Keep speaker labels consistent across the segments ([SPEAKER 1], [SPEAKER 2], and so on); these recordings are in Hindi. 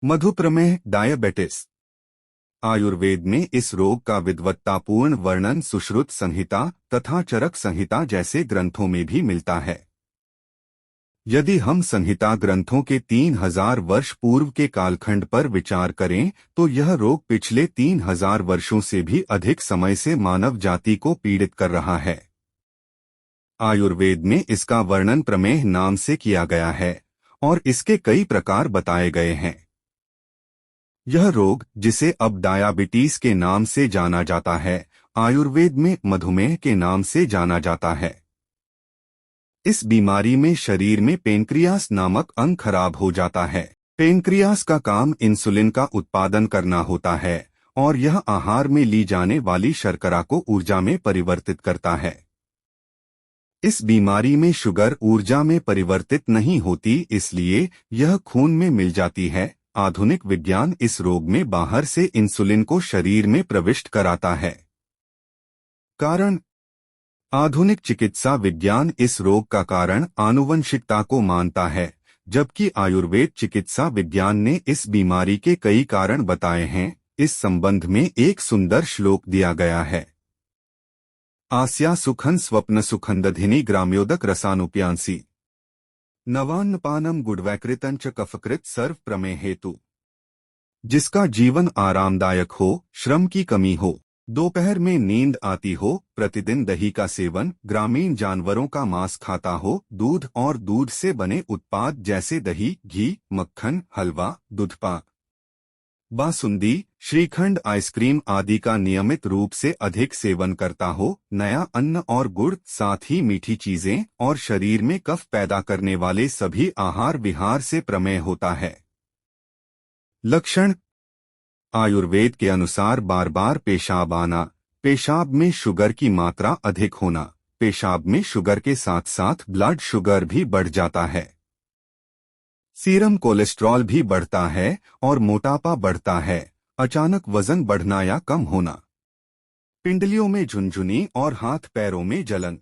[SPEAKER 1] मधुप्रमेह डायबिटीज। आयुर्वेद में इस रोग का विद्वत्तापूर्ण वर्णन सुश्रुत संहिता तथा चरक संहिता जैसे ग्रंथों में भी मिलता है। यदि हम संहिता ग्रंथों के 3000 वर्ष पूर्व के कालखंड पर विचार करें तो यह रोग पिछले 3000 वर्षों से भी अधिक समय से मानव जाति को पीड़ित कर रहा है। आयुर्वेद में इसका वर्णन प्रमेह नाम से किया गया है और इसके कई प्रकार बताए गए हैं। यह रोग, जिसे अब डायबिटीज के नाम से जाना जाता है, आयुर्वेद में मधुमेह के नाम से जाना जाता है। इस बीमारी में शरीर में पेनक्रियास नामक अंग खराब हो जाता है। पेनक्रियास का काम इंसुलिन का उत्पादन करना होता है और यह आहार में ली जाने वाली शर्करा को ऊर्जा में परिवर्तित करता है। इस बीमारी में शुगर ऊर्जा में परिवर्तित नहीं होती, इसलिए यह खून में मिल जाती है। आधुनिक विज्ञान इस रोग में बाहर से इंसुलिन को शरीर में प्रविष्ट कराता है। कारण: आधुनिक चिकित्सा विज्ञान इस रोग का कारण आनुवंशिकता को मानता है, जबकि आयुर्वेद चिकित्सा विज्ञान ने इस बीमारी के कई कारण बताए हैं। इस संबंध में एक सुंदर श्लोक दिया गया है। आस्या सुखन स्वप्न सुखंदधिनी ग्राम्योदक रसानुप्यांसी नवान्नपानम गुडवैकृतं कफकृत सर्व प्रमेय हेतु। जिसका जीवन आरामदायक हो, श्रम की कमी हो, दोपहर में नींद आती हो, प्रतिदिन दही का सेवन, ग्रामीण जानवरों का मांस खाता हो, दूध और दूध से बने उत्पाद जैसे दही, घी, मक्खन, हलवा, दूधपाक, बासुंदी, श्रीखंड, आइसक्रीम आदि का नियमित रूप से अधिक सेवन करता हो, नया अन्न और गुड़, साथ ही मीठी चीजें और शरीर में कफ पैदा करने वाले सभी आहार विहार से प्रमेय होता है। लक्षण: आयुर्वेद के अनुसार बार बार पेशाब आना, पेशाब में शुगर की मात्रा अधिक होना, पेशाब में शुगर के साथ साथ ब्लड शुगर भी बढ़ जाता है, सीरम कोलेस्ट्रॉल भी बढ़ता है और मोटापा बढ़ता है, अचानक वजन बढ़ना या कम होना, पिंडलियों में झुनझुनी और हाथ पैरों में जलन,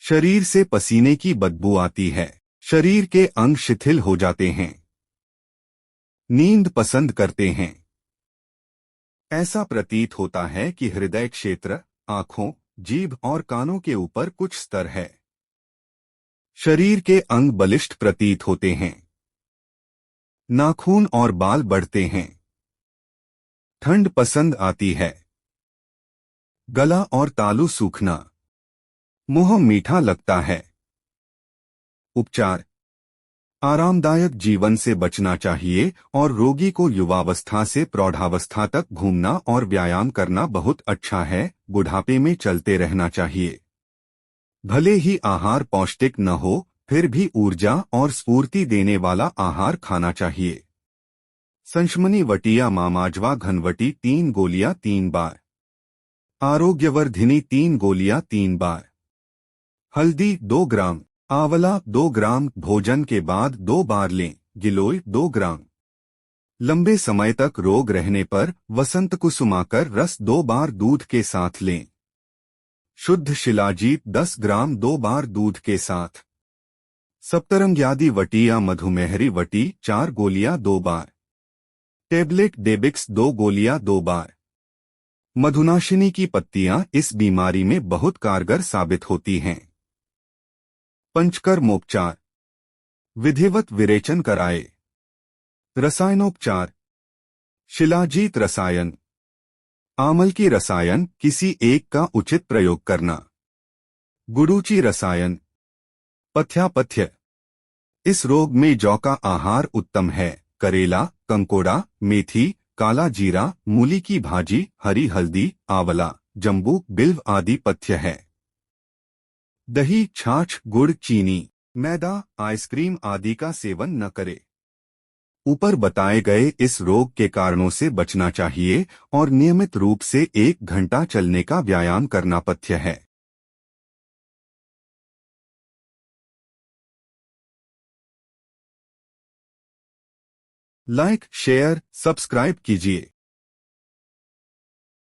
[SPEAKER 1] शरीर से पसीने की बदबू आती है, शरीर के अंग शिथिल हो जाते हैं, नींद पसंद करते हैं। ऐसा प्रतीत होता है कि हृदय क्षेत्र, आंखों, जीभ और कानों के ऊपर कुछ स्तर है। शरीर के अंग बलिष्ठ प्रतीत होते हैं, नाखून और बाल बढ़ते हैं, ठंड पसंद आती है, गला और तालू सूखना, मुंह मीठा लगता है। उपचार: आरामदायक जीवन से बचना चाहिए और रोगी को युवावस्था से प्रौढ़ावस्था तक घूमना और व्यायाम करना बहुत अच्छा है। बुढ़ापे में चलते रहना चाहिए। भले ही आहार पौष्टिक न हो, फिर भी ऊर्जा और स्फूर्ति देने वाला आहार खाना चाहिए। संशमनी वटिया मामाजवा घनवटी 3 गोलियां 3 बार, आरोग्यवर्धिनी 3 गोलियां 3 बार, हल्दी 2 ग्राम, आंवला 2 ग्राम भोजन के बाद 2 बार लें, गिलोय 2 ग्राम। लंबे समय तक रोग रहने पर वसंत कुसुमाकर रस 2 बार दूध के साथ लें। शुद्ध शिलाजीत 10 ग्राम 2 बार दूध के साथ। सप्तरंग्यादि वटी या मधुमेहरी वटी 4 गोलियां 2 बार। टेबलेट डेबिक्स 2 गोलियां 2 बार। मधुनाशिनी की पत्तियां इस बीमारी में बहुत कारगर साबित होती हैं। पंचकर्मोपचार: विधिवत विरेचन कराए। रसायनोपचार: शिलाजीत रसायन, आमल की रसायन किसी एक का उचित प्रयोग करना। गुडूची रसायन, पथ्यापथ्य। इस रोग में जौ का आहार उत्तम है। करेला, कंकोड़ा, मेथी, काला जीरा, मूली की भाजी, हरी हल्दी, आंवला, जम्बू, बिल्व आदि पथ्य है। दही, छाछ, गुड़, चीनी, मैदा, आइसक्रीम आदि का सेवन न करे। ऊपर बताए गए इस रोग के कारणों से बचना चाहिए और नियमित रूप से 1 घंटा चलने का व्यायाम करना पथ्य है। लाइक, शेयर, सब्सक्राइब कीजिए।